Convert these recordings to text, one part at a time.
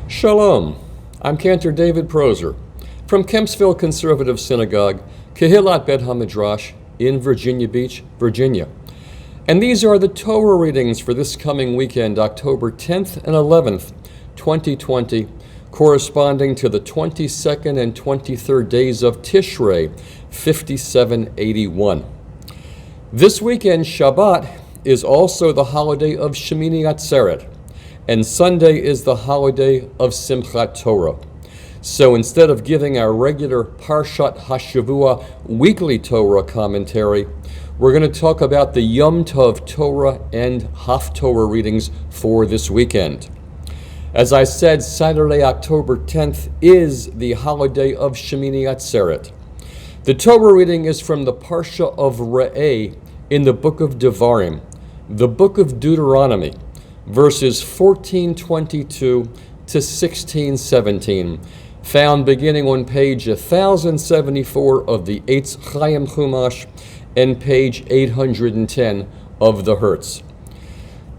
Shalom, I'm Cantor David Proser from Kempsville Conservative Synagogue, Kehillat Bet HaMidrash in Virginia Beach, Virginia. And these are the Torah readings for this coming weekend, October 10th and 11th, 2020, corresponding to the 22nd and 23rd days of Tishrei, 5781. This weekend, Shabbat, is also the holiday of Shemini Atzeret, and Sunday is the holiday of Simchat Torah. So instead of giving our regular Parshat HaShavua weekly Torah commentary, we're going to talk about the Yom Tov Torah and Haftorah readings for this weekend. As I said, Saturday, October 10th is the holiday of Shemini Atzeret. The Torah reading is from the Parsha of Re'eh in the Book of Devarim, the Book of Deuteronomy, verses 1422 to 1617, found beginning on page 1074 of the Eitz Chaim Chumash and page 810 of the Hertz.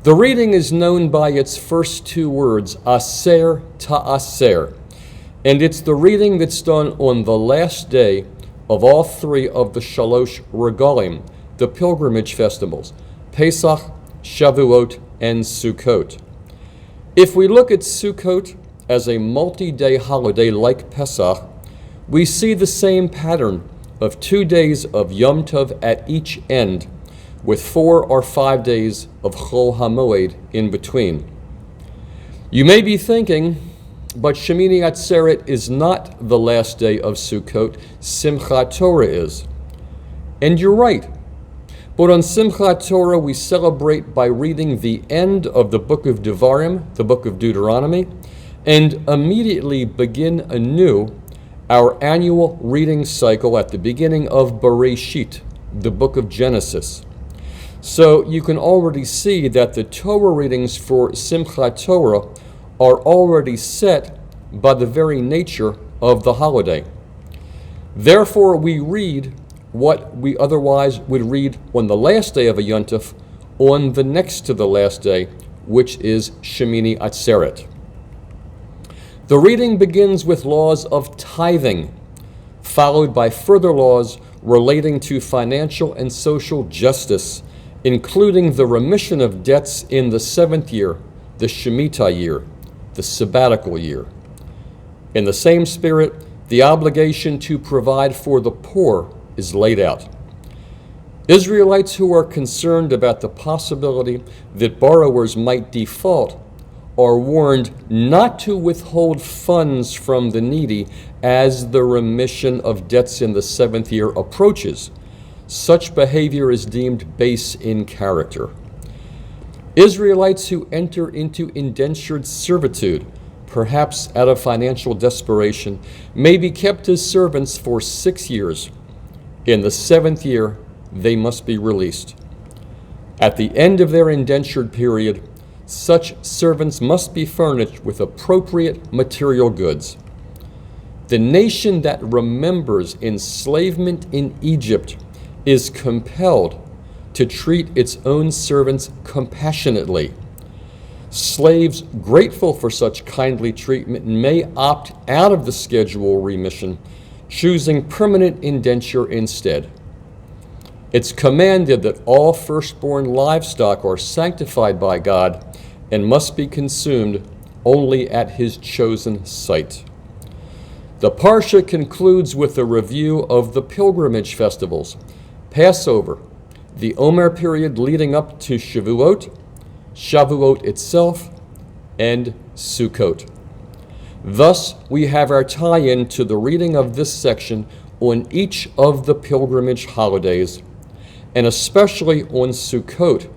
The reading is known by its first two words, Aser Ta'aser, and it's the reading that's done on the last day of all three of the Shalosh Regalim, the pilgrimage festivals, Pesach, Shavuot, and Sukkot. If we look at Sukkot as a multi-day holiday like Pesach, we see the same pattern of 2 days of Yom Tov at each end, with 4 or 5 days of Chol HaMoed in between. You may be thinking, but Shemini Atzeret is not the last day of Sukkot, Simchat Torah is. And you're right. But on Simchat Torah, we celebrate by reading the end of the Book of Devarim, the Book of Deuteronomy, and immediately begin anew our annual reading cycle at the beginning of Bereshit, the Book of Genesis. So you can already see that the Torah readings for Simchat Torah are already set by the very nature of the holiday. Therefore, we read what we otherwise would read on the last day of a Yontif on the next to the last day, which is Shemini Atzeret. The reading begins with laws of tithing, followed by further laws relating to financial and social justice, including the remission of debts in the 7th year, the Shemitah year, the sabbatical year. In the same spirit, the obligation to provide for the poor is laid out. Israelites who are concerned about the possibility that borrowers might default are warned not to withhold funds from the needy as the remission of debts in the 7th year approaches. Such behavior is deemed base in character. Israelites who enter into indentured servitude, perhaps out of financial desperation, may be kept as servants for 6 years. In the 7th year, they must be released. At the end of their indentured period, such servants must be furnished with appropriate material goods. The nation that remembers enslavement in Egypt is compelled to treat its own servants compassionately. Slaves grateful for such kindly treatment may opt out of the schedule remission, choosing permanent indenture instead. It's commanded that all firstborn livestock are sanctified by God and must be consumed only at his chosen site. The Parsha concludes with a review of the pilgrimage festivals, Passover, the Omer period leading up to Shavuot, Shavuot itself, and Sukkot. Thus, we have our tie-in to the reading of this section on each of the pilgrimage holidays, and especially on Sukkot,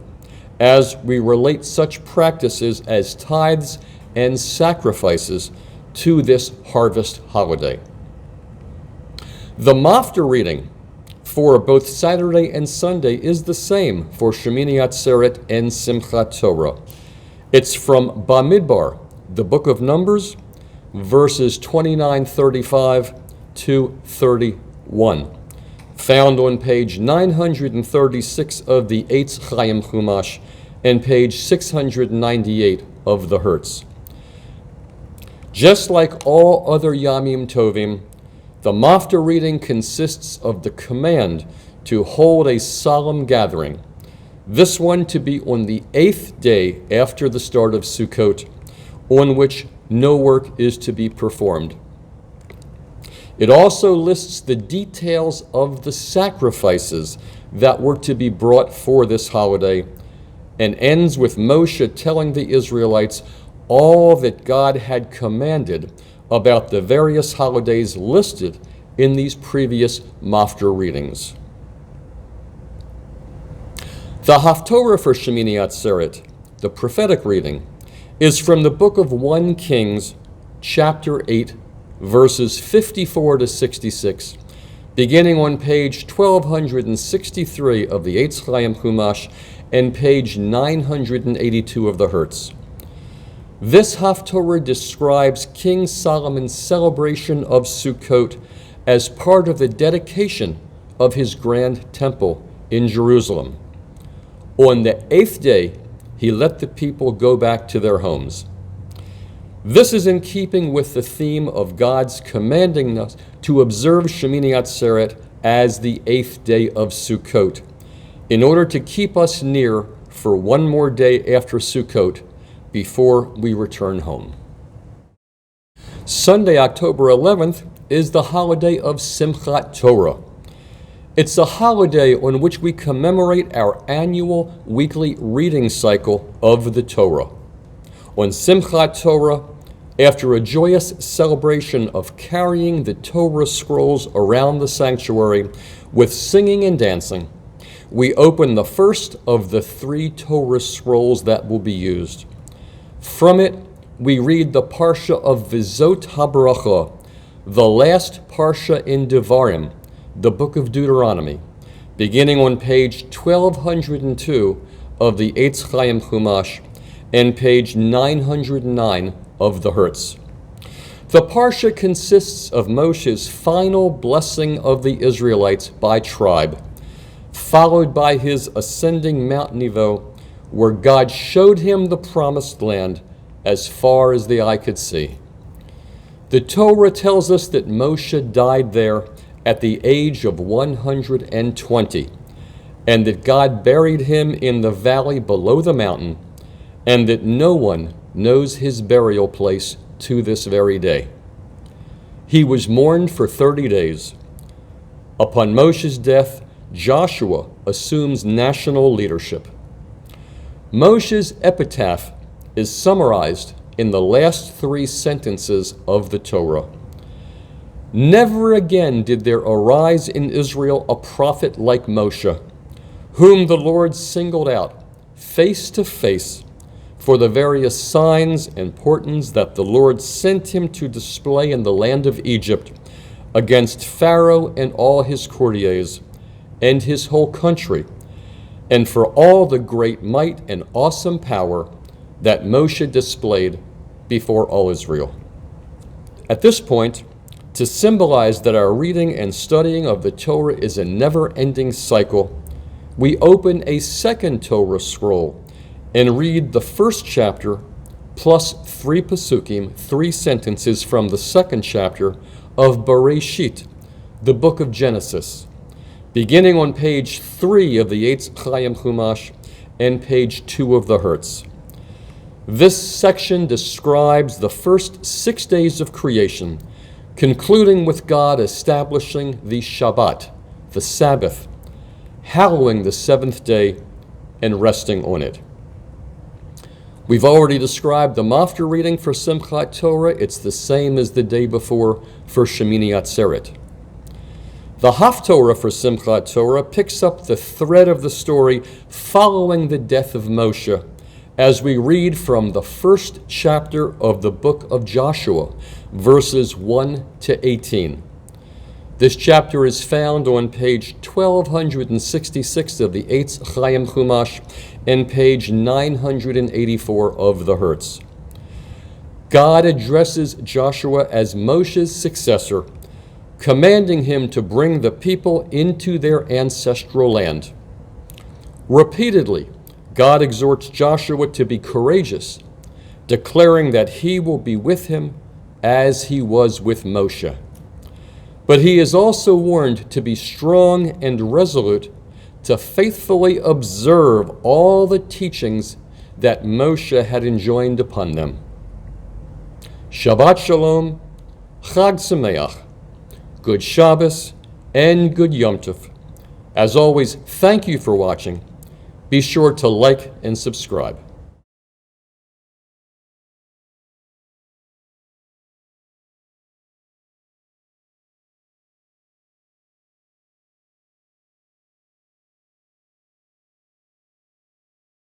as we relate such practices as tithes and sacrifices to this harvest holiday. The Mafta reading for both Saturday and Sunday is the same for Shemini Atzeret and Simchat Torah. It's from Bamidbar, the Book of Numbers, verses 29:35 to 31, found on page 936 of the Eitz Chaim Chumash and page 698 of the Hertz. Just like all other Yamim Tovim, the Mafta reading consists of the command to hold a solemn gathering, this one to be on the 8th day after the start of Sukkot, on which no work is to be performed. It also lists the details of the sacrifices that were to be brought for this holiday, and ends with Moshe telling the Israelites all that God had commanded about the various holidays listed in these previous Mafta readings. The Haftorah for Shemini Atzeret, the prophetic reading, is from the Book of 1 Kings, chapter 8, verses 54 to 66, beginning on page 1263 of the Eitz Chaim Chumash and page 982 of the Hertz. This Haftorah describes King Solomon's celebration of Sukkot as part of the dedication of his grand temple in Jerusalem. On the 8th day, he let the people go back to their homes. This is in keeping with the theme of God's commanding us to observe Shemini Atzeret as the 8th day of Sukkot, in order to keep us near for one more day after Sukkot before we return home. Sunday, October 11th, is the holiday of Simchat Torah. It's a holiday on which we commemorate our annual weekly reading cycle of the Torah. On Simchat Torah, after a joyous celebration of carrying the Torah scrolls around the sanctuary with singing and dancing, we open the first of the 3 Torah scrolls that will be used. From it, we read the Parsha of Vizot HaBaracha, the last Parsha in Devarim, the Book of Deuteronomy, beginning on page 1202 of the Eitz Chaim Chumash and page 909 of the Hertz. The Parsha consists of Moshe's final blessing of the Israelites by tribe, followed by his ascending Mount Nebo, where God showed him the promised land as far as the eye could see. The Torah tells us that Moshe died there at the age of 120, and that God buried him in the valley below the mountain, and that no one knows his burial place to this very day. He was mourned for 30 days. Upon Moshe's death, Joshua assumes national leadership. Moshe's epitaph is summarized in the last 3 sentences of the Torah. Never again did there arise in Israel a prophet like Moshe, whom the Lord singled out face to face for the various signs and portents that the Lord sent him to display in the land of Egypt against Pharaoh and all his courtiers and his whole country, and for all the great might and awesome power that Moshe displayed before all Israel. At this point, to symbolize that our reading and studying of the Torah is a never-ending cycle, we open a second Torah scroll and read the first chapter plus 3 pasukim, 3 sentences from the second chapter of Bereshit, the book of Genesis, beginning on page 3 of the Eitz Chaim Chumash and page 2 of the Hertz. This section describes the first 6 days of creation, concluding with God establishing the Shabbat, the Sabbath, hallowing the 7th day and resting on it. We've already described the Mafta reading for Simchat Torah. It's the same as the day before for Shemini Atzeret. The Haftorah for Simchat Torah picks up the thread of the story following the death of Moshe, as we read from the first chapter of the book of Joshua, verses 1 to 18. This chapter is found on page 1266 of the Eitz Chaim Chumash and page 984 of the Hertz. God addresses Joshua as Moshe's successor, commanding him to bring the people into their ancestral land. Repeatedly, God exhorts Joshua to be courageous, declaring that he will be with him, as he was with Moshe. But he is also warned to be strong and resolute, to faithfully observe all the teachings that Moshe had enjoined upon them. Shabbat Shalom, Chag Sameach, good Shabbos, and good Yom Tov. As always, thank you for watching. Be sure to like and subscribe.